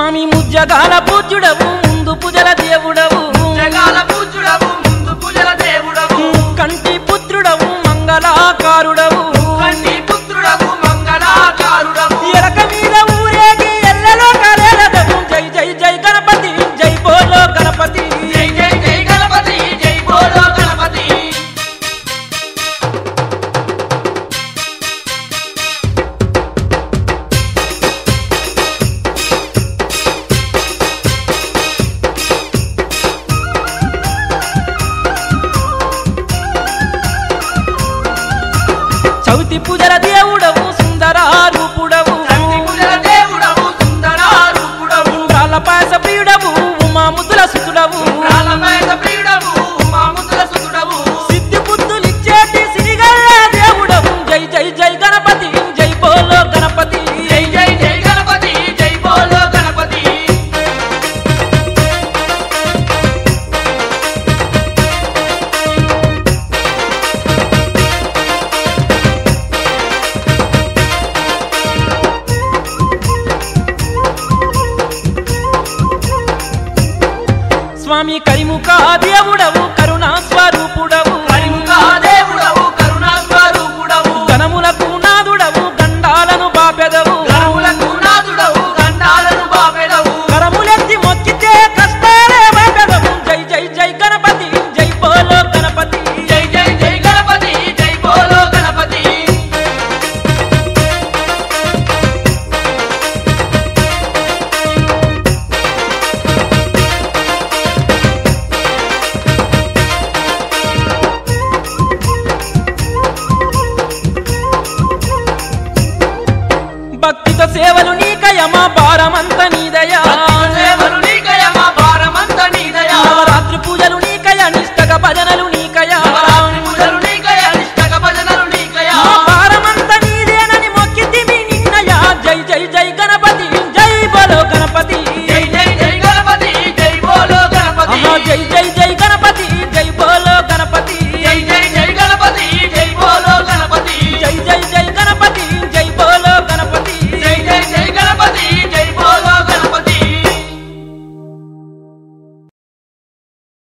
స్వామి ముజ్జగాల పూజ్యుడవు ముందు పూజల దేవుడవు జగాల పూజ్యుడవు ముందు పూజల దేవుడవు కంటి పుత్రుడవు మంగళాకారుడవు కంటి పుత్రుడవు మంగళాకారుడవు ఎరక మీద ఊరేగి ఎల్లలో కాలేదవు జై జై జై గణపతి జై బోలో గణపతి జై జై జై గణపతి జై బోలో గణపతి చవితి పూజల దేవుడవు సుందరారూపుడవు కంటి పూజల దేవుడవు సుందరారూపుడవు రాళ్ళ పాయస ప్రియుడవు ఉమాముద్దుల సుతుడవు రాలమేద ప్రియుడవు మాముద్దుల సుతుడవు సిద్ధి బుద్ధులిచ్చేటి సిరిగల్ల దేవుడవు జై జై జై గణపతి జై బోలో గణపతి జై జై జై గణపతి జై బోలో గణపతి స్వామి కరిముఖ దేవుడవు కరుణా స్వరూపుడవు హరిముఖా దేవుడవు కరుణా స్వరూపుడవు గణములకు నాదుడవు గండాలను బాపెదవు గణములకు నాదుడవు గండాలను బాపెడవు కరములెత్తి మొక్కితే కష్టాలే బాపెదవు జై జై జై గణపతి జై బోలో గణపతి జై జై జై గణపతి జై బోలో గణపతి భక్తితో సేవలు నీకయమా భారమంత నీదయా